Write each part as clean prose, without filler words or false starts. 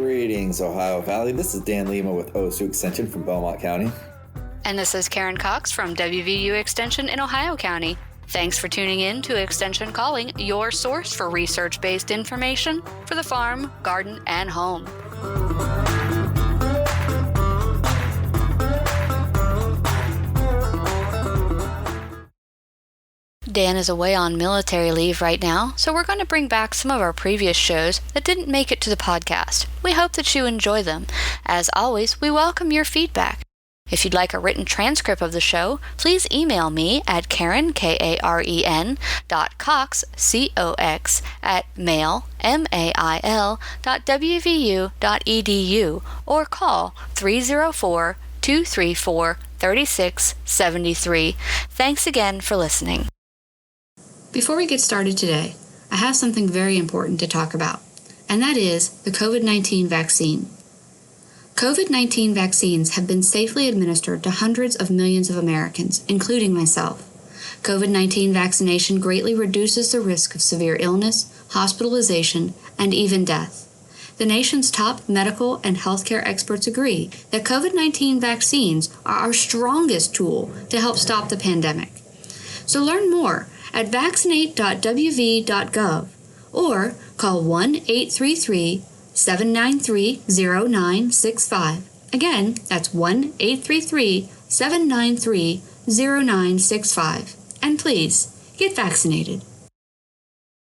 Greetings, Ohio Valley. This is Dan Lima with OSU Extension from Belmont County. And this is Karen Cox from WVU Extension in Ohio County. Thanks for tuning in to Extension Calling, your source for research-based information for the farm, garden, and home. Dan is away on military leave right now, so we're going to bring back some of our previous shows that didn't make it to the podcast. We hope that you enjoy them. As always, we welcome your feedback. If you'd like a written transcript of the show, please email me at Karen, Karen, .cox, COX, @mail, MAIL, .wvu.edu, or call 304-234-3673. Thanks again for listening. Before we get started today, I have something very important to talk about, and that is the COVID-19 vaccine. COVID-19 vaccines have been safely administered to hundreds of millions of Americans, including myself. COVID-19 vaccination greatly reduces the risk of severe illness, hospitalization, and even death. The nation's top medical and healthcare experts agree that COVID-19 vaccines are our strongest tool to help stop the pandemic. So learn more at vaccinate.wv.gov or call 1-833-793-0965. Again, that's 1-833-793-0965. And please, get vaccinated.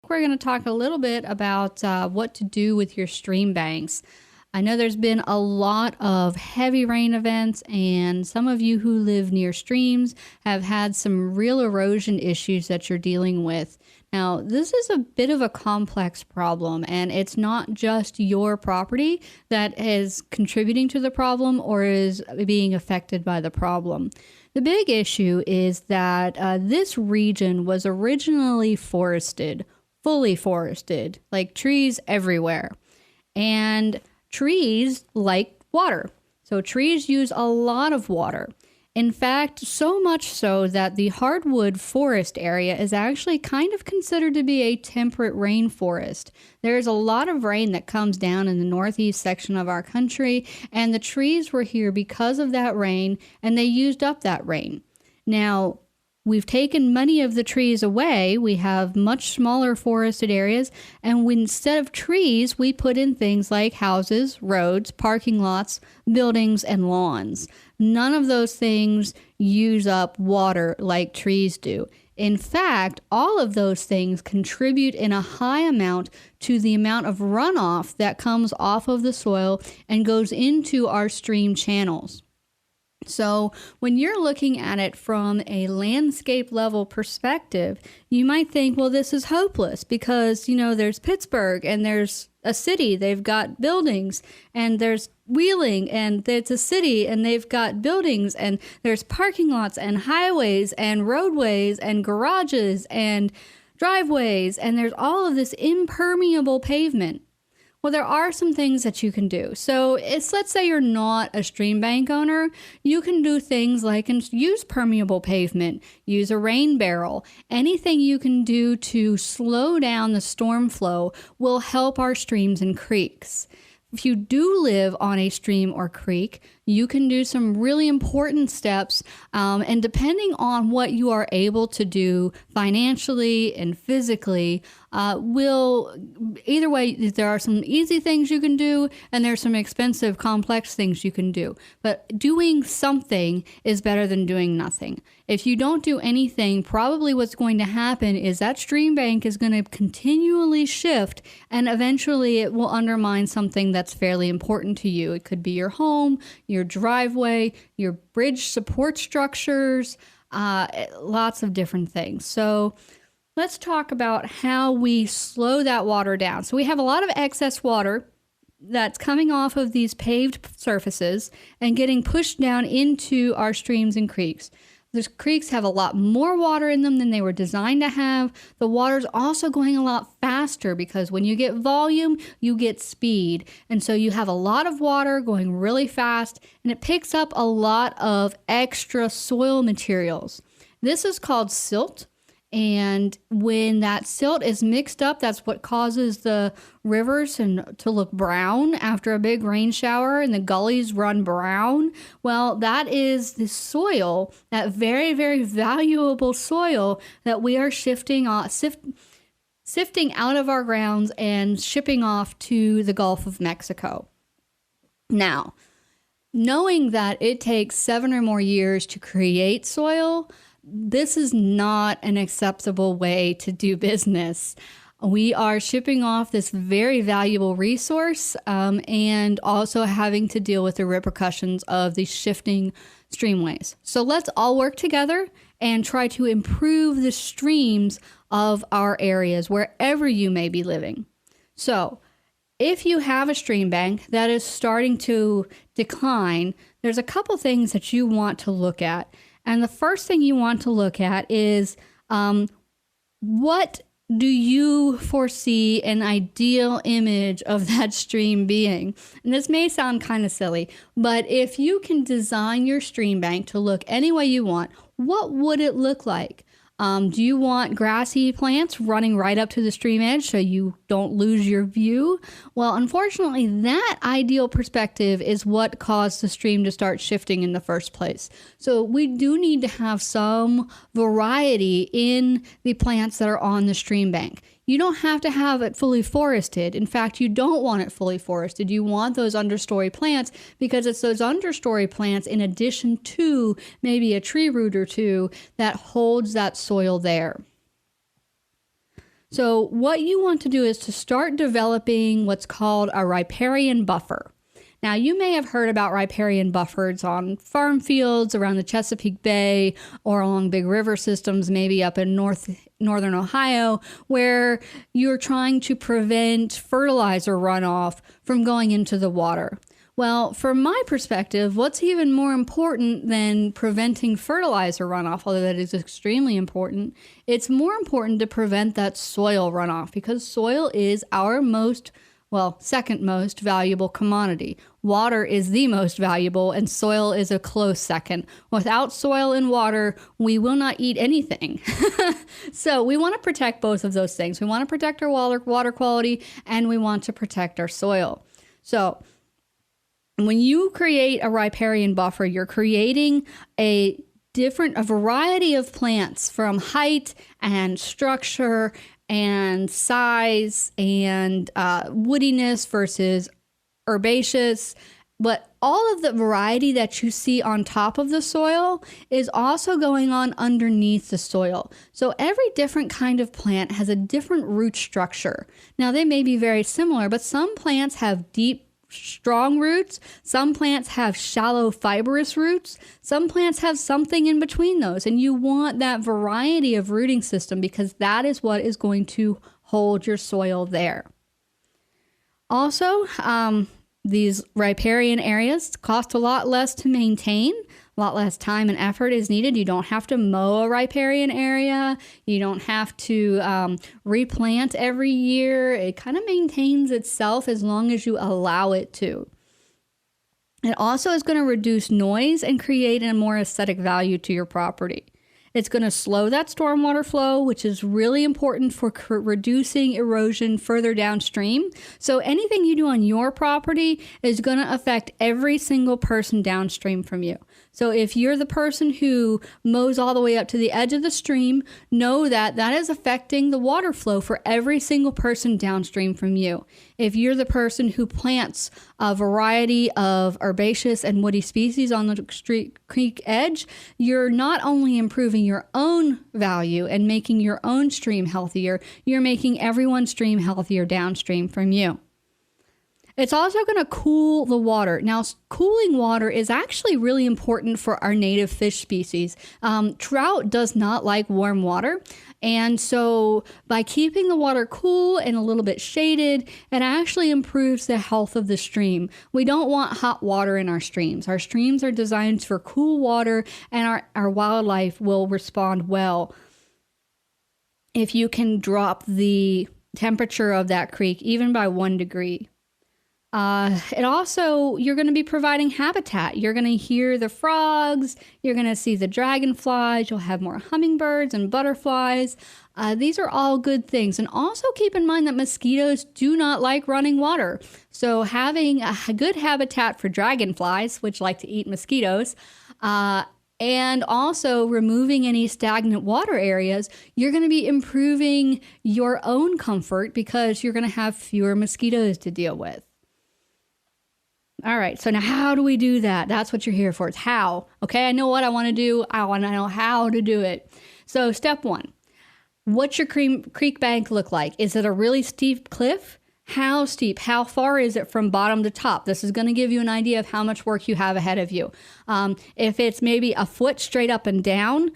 We're going to talk a little bit about what to do with your stream banks. I know there's been a lot of heavy rain events, and some of you who live near streams have had some real erosion issues that you're dealing with. Now, this is a bit of a complex problem, and it's not just your property that is contributing to the problem or is being affected by the problem. The big issue is that this region was originally forested, fully forested, like trees everywhere. And trees like water. So trees use a lot of water. In fact, so much so that the hardwood forest area is actually kind of considered to be a temperate rainforest. There's a lot of rain that comes down in the northeast section of our country, and the trees were here because of that rain, and they used up that rain. Now, we've taken many of the trees away. We have much smaller forested areas, and instead of trees, we put in things like houses, roads, parking lots, buildings, and lawns. None of those things use up water like trees do. In fact, all of those things contribute in a high amount to the amount of runoff that comes off of the soil and goes into our stream channels. So when you're looking at it from a landscape level perspective, you might think, well, this is hopeless because, there's Pittsburgh and there's a city, they've got buildings, and there's Wheeling and it's a city and they've got buildings, and there's parking lots and highways and roadways and garages and driveways, and there's all of this impermeable pavement. Well, there are some things that you can do. So let's say you're not a stream bank owner. You can do things like use permeable pavement, use a rain barrel. Anything you can do to slow down the storm flow will help our streams and creeks. If you do live on a stream or creek, you can do some really important steps, and depending on what you are able to do financially and physically, either way, there are some easy things you can do, and there's some expensive, complex things you can do. But doing something is better than doing nothing. If you don't do anything, probably what's going to happen is that stream bank is going to continually shift, and eventually it will undermine something that's fairly important to you. It could be your home, your driveway, your bridge support structures, lots of different things. So let's talk about how we slow that water down. So we have a lot of excess water that's coming off of these paved surfaces and getting pushed down into our streams and creeks. The creeks have a lot more water in them than they were designed to have. The water's also going a lot faster because when you get volume, you get speed. And so you have a lot of water going really fast, and it picks up a lot of extra soil materials. This is called silt, And when that silt is mixed up, that's what causes the rivers to look brown after a big rain shower, and the gullies run brown. Well, that is the soil, that very, very valuable soil that we are sifting out of our grounds and shipping off to the Gulf of Mexico. Now, knowing that it takes 7 or more years to create soil, this is not an acceptable way to do business. We are shipping off this very valuable resource and also having to deal with the repercussions of these shifting streamways. So let's all work together and try to improve the streams of our areas wherever you may be living. So if you have a stream bank that is starting to decline, there's a couple things that you want to look at. And the first thing you want to look at is what do you foresee an ideal image of that stream being? And this may sound kind of silly, but if you can design your stream bank to look any way you want, what would it look like? Do you want grassy plants running right up to the stream edge so you don't lose your view? Well, unfortunately, that ideal perspective is what caused the stream to start shifting in the first place. So we do need to have some variety in the plants that are on the stream bank. You don't have to have it fully forested. In fact, you don't want it fully forested. You want those understory plants because it's those understory plants in addition to maybe a tree root or two that holds that soil there. So what you want to do is to start developing what's called a riparian buffer. Now, you may have heard about riparian buffers on farm fields around the Chesapeake Bay or along big river systems, maybe up in northern Ohio, where you're trying to prevent fertilizer runoff from going into the water. Well, from my perspective, what's even more important than preventing fertilizer runoff, although that is extremely important, it's more important to prevent that soil runoff because soil is our second most valuable commodity. Water is the most valuable and soil is a close second. Without soil and water, we will not eat anything. So we want to protect both of those things. We want to protect our water quality and we want to protect our soil. So when you create a riparian buffer, you're creating a variety of plants from height and structure and size and woodiness versus herbaceous. But all of the variety that you see on top of the soil is also going on underneath the soil. So every different kind of plant has a different root structure. Now, they may be very similar, but some plants have deep, strong roots. Some plants have shallow, fibrous roots. Some plants have something in between those. And you want that variety of rooting system because that is what is going to hold your soil there. Also, these riparian areas cost a lot less to maintain. A lot less time and effort is needed. You don't have to mow a riparian area. You don't have to replant every year. It kind of maintains itself as long as you allow it to. It also is going to reduce noise and create a more aesthetic value to your property. It's going to slow that stormwater flow, which is really important for reducing erosion further downstream. So anything you do on your property is going to affect every single person downstream from you. So if you're the person who mows all the way up to the edge of the stream, know that that is affecting the water flow for every single person downstream from you. If you're the person who plants a variety of herbaceous and woody species on the creek edge, you're not only improving your own value and making your own stream healthier, you're making everyone's stream healthier downstream from you. It's also going to cool the water. Now, cooling water is actually really important for our native fish species. Trout does not like warm water. And so by keeping the water cool and a little bit shaded, it actually improves the health of the stream. We don't want hot water in our streams. Our streams are designed for cool water and our wildlife will respond well if you can drop the temperature of that creek even by 1 degree. It also, you're going to be providing habitat. You're going to hear the frogs. You're going to see the dragonflies. You'll have more hummingbirds and butterflies. These are all good things. And also keep in mind that mosquitoes do not like running water. So having a good habitat for dragonflies, which like to eat mosquitoes, and also removing any stagnant water areas, you're going to be improving your own comfort because you're going to have fewer mosquitoes to deal with. All right, so now how do we do that? That's what you're here for. It's how. Okay, I know what I want to do. I want to know how to do it. So step one, what's your creek bank look like? Is it a really steep cliff? How steep? How far is it from bottom to top? This is going to give you an idea of how much work you have ahead of you. If it's maybe a foot straight up and down,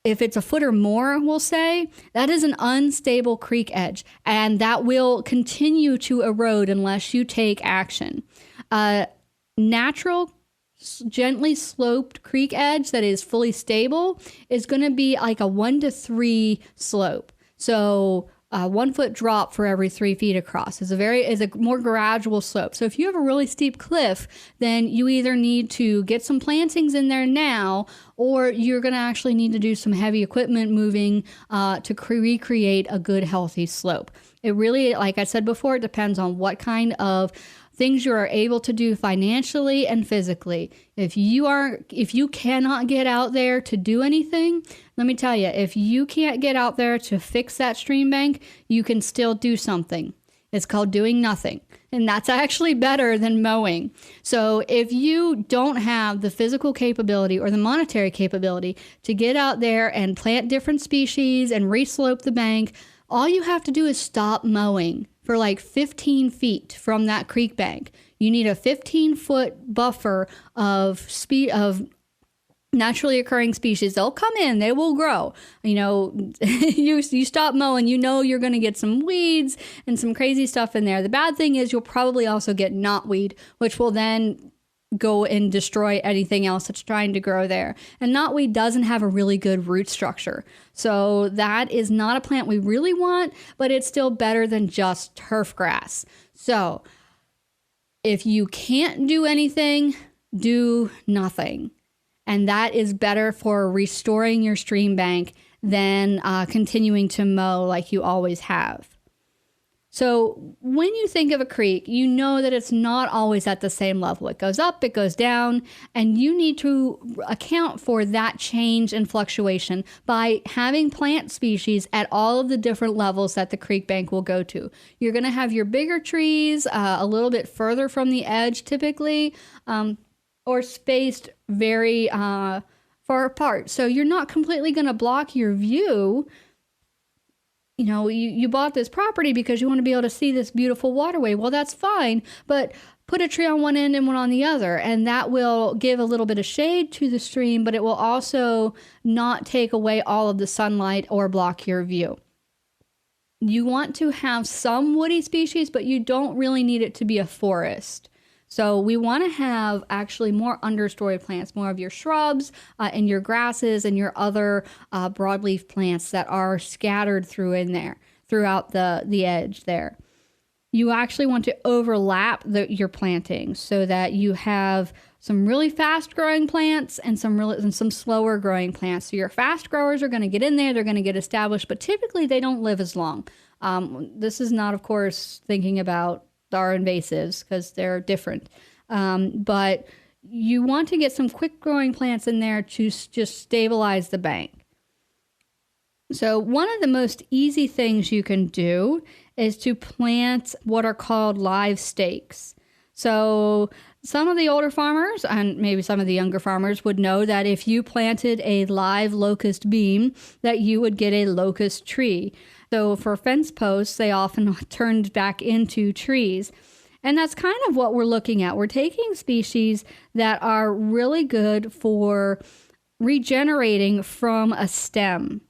if it's a foot or more, we'll say, that is an unstable creek edge, and that will continue to erode unless you take action. Natural, gently sloped creek edge that is fully stable is going to be like a 1 to 3 slope. So 1 foot drop for every 3 feet across is a more gradual slope. So if you have a really steep cliff, then you either need to get some plantings in there now, or you're going to actually need to do some heavy equipment moving to recreate a good, healthy slope. It really, like I said before, it depends on what kind of things you are able to do financially and physically. If you cannot get out there to do anything, let me tell you, if you can't get out there to fix that stream bank, you can still do something. It's called doing nothing. And that's actually better than mowing. So if you don't have the physical capability or the monetary capability to get out there and plant different species and reslope the bank, all you have to do is stop mowing for like 15 feet from that creek bank. You need a 15-foot buffer of naturally occurring species. They'll come in, they will grow. You stop mowing, you're going to get some weeds and some crazy stuff in there. The bad thing is you'll probably also get knotweed, which will then go and destroy anything else that's trying to grow there. And knotweed doesn't have a really good root structure. So that is not a plant we really want, but it's still better than just turf grass. So if you can't do anything, do nothing. And that is better for restoring your stream bank than continuing to mow like you always have. So when you think of a creek, you know that it's not always at the same level. It goes up, it goes down, and you need to account for that change and fluctuation by having plant species at all of the different levels that the creek bank will go to. You're going to have your bigger trees a little bit further from the edge typically, or spaced very far apart. So you're not completely going to block your view. You bought this property because you want to be able to see this beautiful waterway. Well, that's fine, but put a tree on one end and one on the other, and that will give a little bit of shade to the stream, but it will also not take away all of the sunlight or block your view. You want to have some woody species, but you don't really need it to be a forest. So we want to have actually more understory plants, more of your shrubs and your grasses and your other broadleaf plants that are scattered throughout the edge there. You actually want to overlap your plantings so that you have some really fast growing plants and some slower growing plants. So your fast growers are going to get in there, they're going to get established, but typically they don't live as long. This is not, of course, thinking about our invasives because they're different. But you want to get some quick growing plants in there to just stabilize the bank. So one of the most easy things you can do is to plant what are called live stakes. So some of the older farmers and maybe some of the younger farmers would know that if you planted a live locust beam, that you would get a locust tree. So for fence posts, they often turned back into trees. And that's kind of what we're looking at. We're taking species that are really good for regenerating from a stem.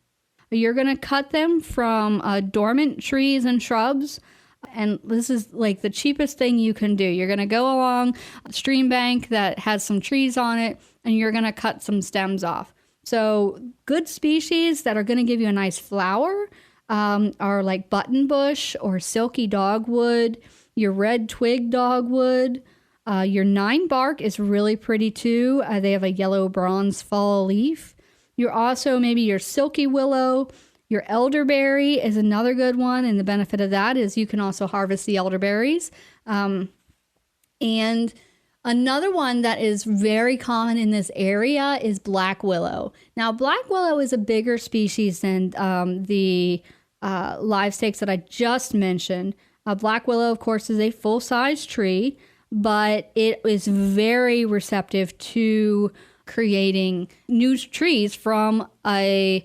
You're going to cut them from dormant trees and shrubs. And this is like the cheapest thing you can do. You're going to go along a stream bank that has some trees on it, and you're going to cut some stems off. So good species that are going to give you a nice flower are like buttonbush or silky dogwood. your red twig dogwood. Your 9 bark is really pretty too. They have a yellow bronze fall leaf. You're also maybe your silky willow. Your elderberry is another good one, and the benefit of that is you can also harvest the elderberries. And another one that is very common in this area is black willow. Now, black willow is a bigger species than the live stakes that I just mentioned. Black willow, of course, is a full-size tree, but it is very receptive to creating new trees from a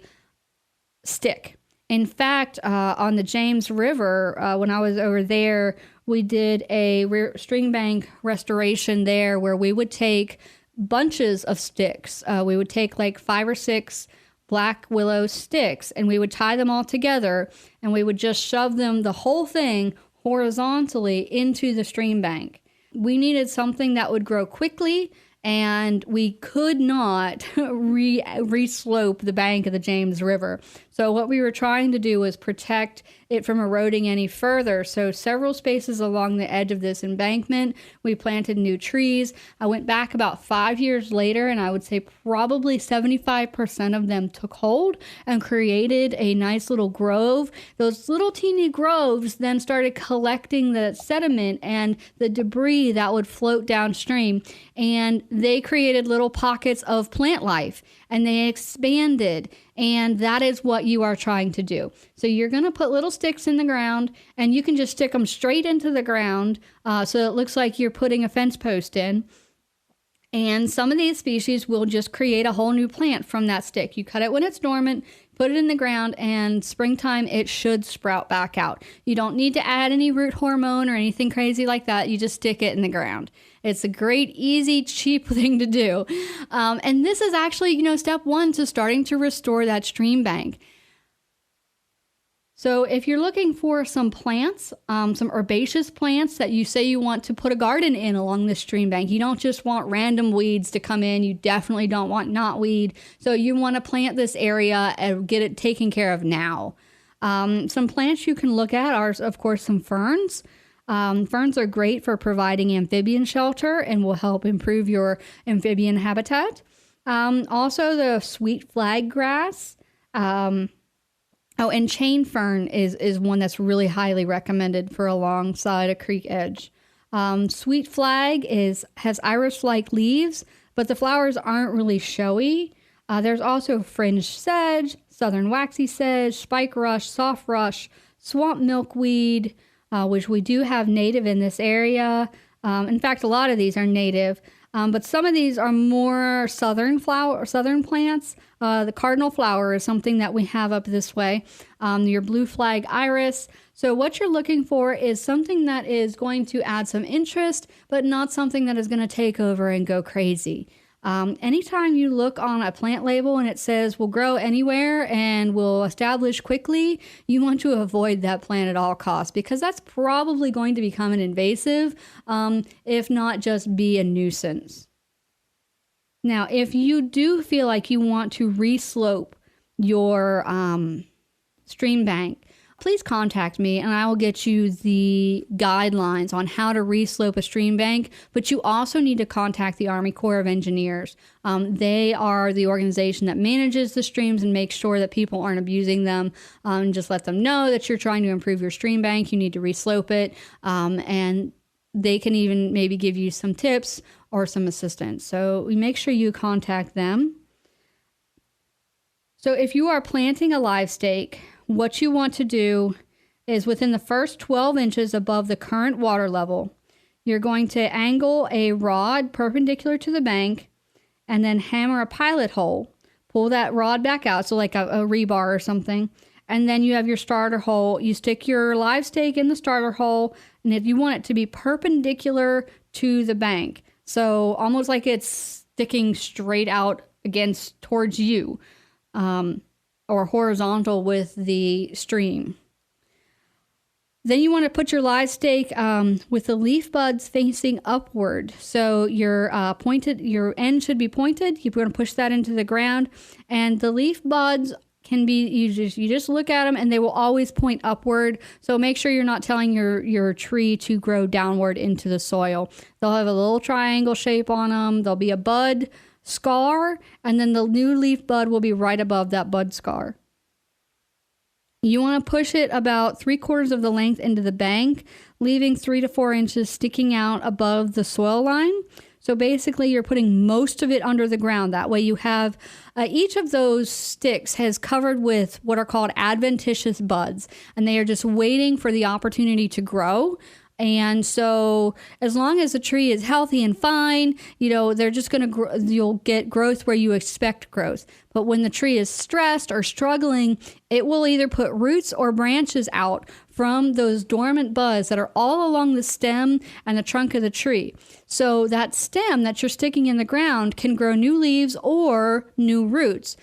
stick. In fact, on the James River, when I was over there, we did a stream bank restoration there where we would take bunches of sticks. We would take like 5 or 6 black willow sticks and we would tie them all together and we would just shove them, the whole thing, horizontally into the stream bank. We needed something that would grow quickly, and we could not re-slope the bank of the James River. So what we were trying to do was protect it from eroding any further. So several spaces along the edge of this embankment, we planted new trees. I went back about 5 years later, and I would say probably 75% of them took hold and created a nice little grove. Those little teeny groves then started collecting the sediment and the debris that would float downstream, and they created little pockets of plant life, and they expanded. And that is what you are trying to do. So you're going to put little sticks in the ground, and you can just stick them straight into the ground so it looks like you're putting a fence post in. And some of these species will just create a whole new plant from that stick. You cut it when it's dormant, put it in the ground, and springtime it should sprout back out. You don't need to add any root hormone or anything crazy like that. You just stick it in the ground. It's a great, easy, cheap thing to do. And this is actually, step one to starting to restore that stream bank. So if you're looking for some plants, some herbaceous plants that you say you want to put a garden in along the stream bank, you don't just want random weeds to come in. You definitely don't want knotweed. So you want to plant this area and get it taken care of now. Some plants you can look at are, of course, some ferns. Ferns are great for providing amphibian shelter and will help improve your amphibian habitat. Also, the sweet flag grass. And chain fern is one that's really highly recommended for alongside a creek edge. Sweet flag has iris-like leaves, but the flowers aren't really showy. There's also fringed sedge, southern waxy sedge, spike rush, soft rush, swamp milkweed, which we do have native in this area. In fact, a lot of these are native, but some of these are more southern plants. The cardinal flower is something that we have up this way. Your blue flag iris. So what you're looking for is something that is going to add some interest, but not something that is going to take over and go crazy. Anytime you look on a plant label and it says will grow anywhere and will establish quickly, you want to avoid that plant at all costs, because that's probably going to become an invasive, if not just be a nuisance. Now, if you do feel like you want to reslope your stream bank, please contact me and I will get you the guidelines on how to reslope a stream bank. But you also need to contact the Army Corps of Engineers. They are the organization that manages the streams and makes sure that people aren't abusing them. Just let them know that you're trying to improve your stream bank. You need to reslope it. And they can even maybe give you some tips or some assistance. So we make sure you contact them. So if you are planting a live stake, what you want to do is within the first 12 inches above the current water level, you're going to angle a rod perpendicular to the bank and then hammer a pilot hole. Pull that rod back out, so like a rebar or something. And then you have your starter hole. You stick your live stake in the starter hole, and if you want it to be perpendicular to the bank, so almost like it's sticking straight out towards you, or horizontal with the stream. Then you want to put your live stake with the leaf buds facing upward. So your end should be pointed. You're going to push that into the ground, and the leaf buds can be, you just look at them and they will always point upward. So make sure you're not telling your tree to grow downward into the soil. They'll have a little triangle shape on them. There'll be a bud scar, and then the new leaf bud will be right above that bud scar. You want to push it about 3/4 of the length into the bank, leaving 3 to 4 inches sticking out above the soil line. So basically you're putting most of it under the ground. That way you have each of those sticks has covered with what are called adventitious buds, and they are just waiting for the opportunity to grow. And so as long as the tree is healthy and fine, they're just going to grow. You'll get growth where you expect growth. But when the tree is stressed or struggling, it will either put roots or branches out from those dormant buds that are all along the stem and the trunk of the tree. So that stem that you're sticking in the ground can grow new leaves or new roots.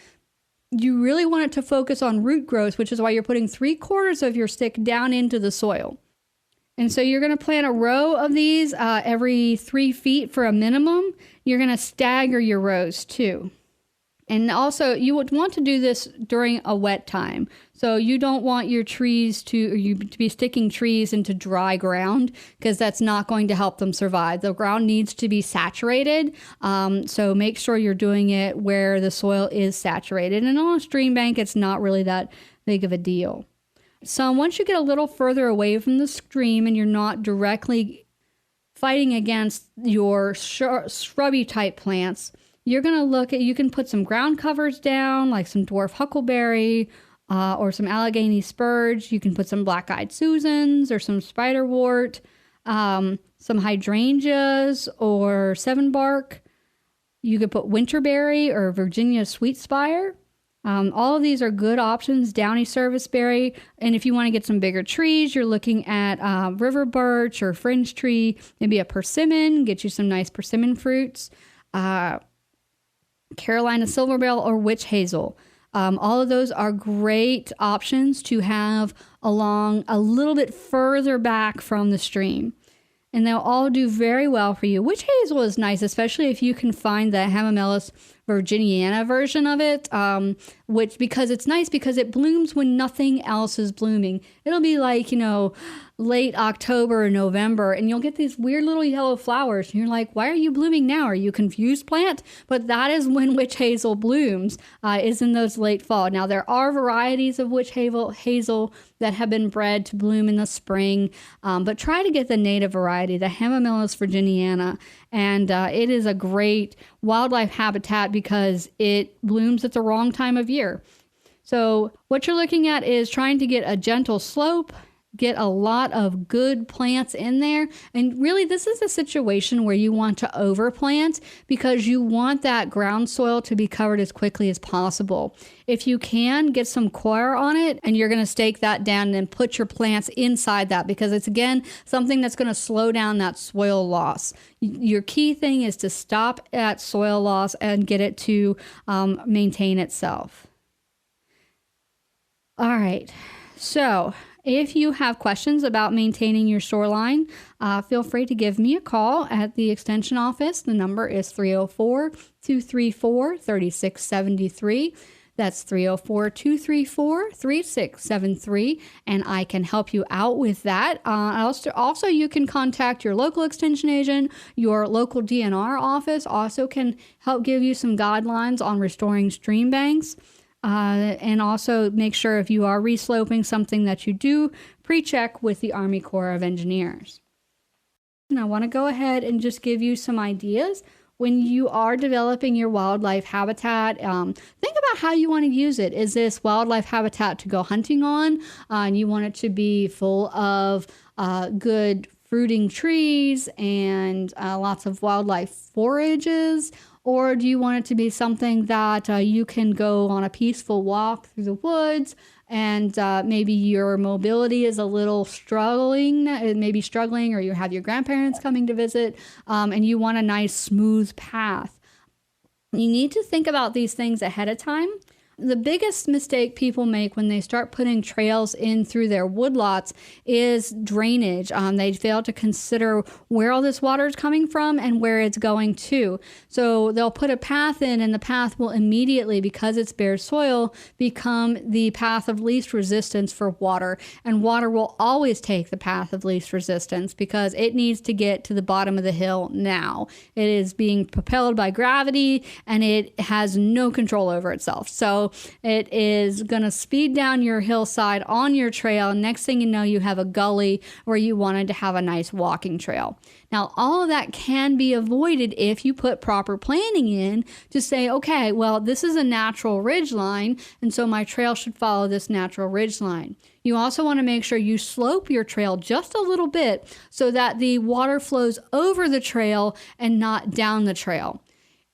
You really want it to focus on root growth, which is why you're putting 3/4 of your stick down into the soil. And so you're going to plant a row of these every 3 feet for a minimum. You're going to stagger your rows too. And also you would want to do this during a wet time. So you don't want your trees to be sticking trees into dry ground, because that's not going to help them survive. The ground needs to be saturated. So make sure you're doing it where the soil is saturated. And on a stream bank, it's not really that big of a deal. So once you get a little further away from the stream and you're not directly fighting against your shrubby type plants, you're going to you can put some ground covers down, like some dwarf huckleberry or some Allegheny spurge. You can put some black-eyed Susans or some spiderwort, some hydrangeas or sevenbark. You could put winterberry or Virginia sweetspire. All of these are good options. Downy serviceberry. And if you want to get some bigger trees, you're looking at river birch or fringe tree, maybe a persimmon, get you some nice persimmon fruits, Carolina silverbell or witch hazel. All of those are great options to have along a little bit further back from the stream. And they'll all do very well for you. Witch hazel is nice, especially if you can find the Hamamelis virginiana version of it, because it's nice because it blooms when nothing else is blooming. It'll be like, late October or November, and you'll get these weird little yellow flowers. And you're like, why are you blooming now? Are you confused, plant? But that is when witch hazel blooms, is in those late fall. Now, there are varieties of witch hazel that have been bred to bloom in the spring, but try to get the native variety, the Hamamelis virginiana. And it is a great wildlife habitat because it blooms at the wrong time of year. So what you're looking at is trying to get a gentle slope, get a lot of good plants in there. And really, this is a situation where you want to overplant because you want that ground soil to be covered as quickly as possible. If you can, get some coir on it, and you're going to stake that down and then put your plants inside that, because it's, again, something that's going to slow down that soil loss. Your key thing is to stop at soil loss and get it to maintain itself. All right. So if you have questions about maintaining your shoreline, feel free to give me a call at the Extension office. The number is 304-234-3673. That's 304-234-3673, and I can help you out with that. Also, you can contact your local extension agent. Your local DNR office also can help give you some guidelines on restoring stream banks. And also make sure if you are resloping something that you do pre-check with the Army Corps of Engineers. And I want to go ahead and just give you some ideas. When you are developing your wildlife habitat, think about how you want to use it. Is this wildlife habitat to go hunting on? And you want it to be full of good fruiting trees and lots of wildlife forages? Or do you want it to be something that you can go on a peaceful walk through the woods, and maybe your mobility is a little struggling, or you have your grandparents coming to visit, and you want a nice smooth path? You need to think about these things ahead of time. The biggest mistake people make when they start putting trails in through their woodlots is drainage. They fail to consider where all this water is coming from and where it's going to. So they'll put a path in, and the path will immediately, because it's bare soil, become the path of least resistance for water. And water will always take the path of least resistance because it needs to get to the bottom of the hill now. It is being propelled by gravity, and it has no control over itself. So it is going to speed down your hillside on your trail. Next thing you know, you have a gully where you wanted to have a nice walking trail. Now, all of that can be avoided if you put proper planning in to say, okay, well, this is a natural ridge line, and so my trail should follow this natural ridge line. You also want to make sure you slope your trail just a little bit so that the water flows over the trail and not down the trail.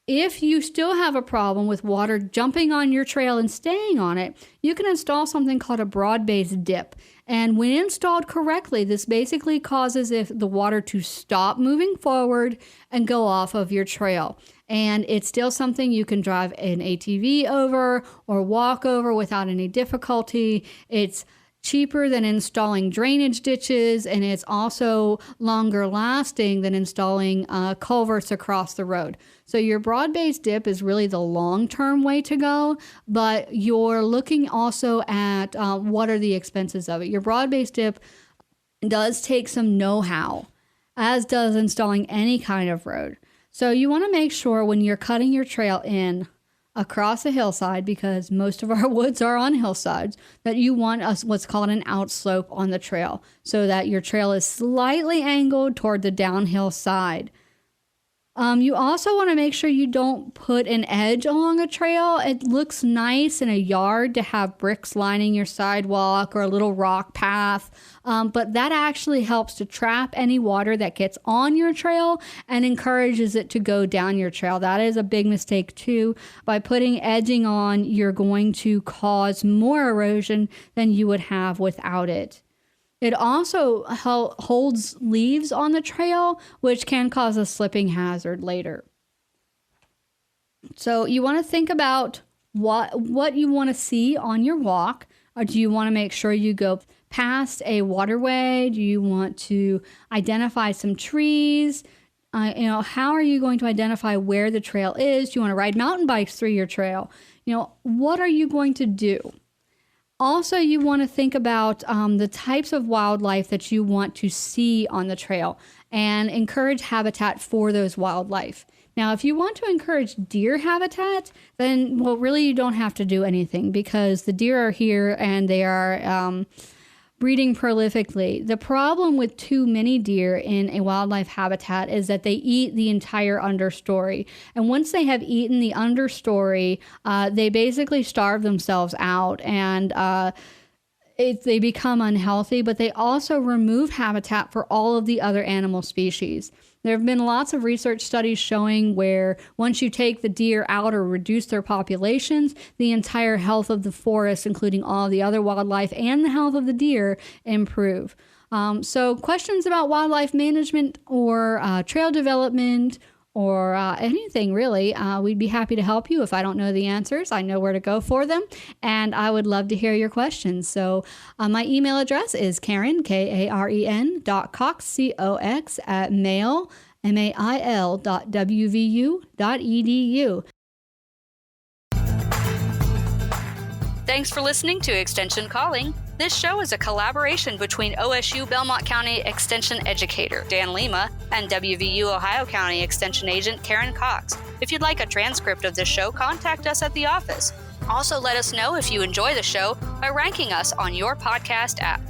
If you still have a problem with water jumping on your trail and staying on it, you can install something called a broad-based dip. And when installed correctly, this basically causes the water to stop moving forward and go off of your trail. And it's still something you can drive an ATV over or walk over without any difficulty. It's cheaper than installing drainage ditches, and it's also longer lasting than installing culverts across the road. So your broad-based dip is really the long-term way to go, but you're looking also at what are the expenses of it. Your broad-based dip does take some know-how, as does installing any kind of road. So you want to make sure when you're cutting your trail in across a hillside, because most of our woods are on hillsides, that you want what's called an outslope on the trail so that your trail is slightly angled toward the downhill side. You also want to make sure you don't put an edge along a trail. It looks nice in a yard to have bricks lining your sidewalk or a little rock path, but that actually helps to trap any water that gets on your trail and encourages it to go down your trail. That is a big mistake too. By putting edging on, you're going to cause more erosion than you would have without it. It also holds leaves on the trail, which can cause a slipping hazard later. So you want to think about what you want to see on your walk. Or do you want to make sure you go past a waterway? Do you want to identify some trees? How are you going to identify where the trail is? Do you want to ride mountain bikes through your trail? What are you going to do? Also, you want to think about the types of wildlife that you want to see on the trail and encourage habitat for those wildlife. Now, if you want to encourage deer habitat, then, really you don't have to do anything because the deer are here and they are breeding prolifically. The problem with too many deer in a wildlife habitat is that they eat the entire understory. And once they have eaten the understory, they basically starve themselves out and they become unhealthy, but they also remove habitat for all of the other animal species. There have been lots of research studies showing where once you take the deer out or reduce their populations, the entire health of the forest, including all the other wildlife and the health of the deer, improve. So questions about wildlife management or trail development or anything really, we'd be happy to help you. If I don't know the answers, I know where to go for them, and I would love to hear your questions. So my email address is Karen, Karen.Cox, COX, at mail.wvu.edu. Thanks for listening to Extension Calling. This show is a collaboration between OSU Belmont County Extension Educator Dan Lima and WVU Ohio County Extension Agent Karen Cox. If you'd like a transcript of this show, contact us at the office. Also, let us know if you enjoy the show by ranking us on your podcast app.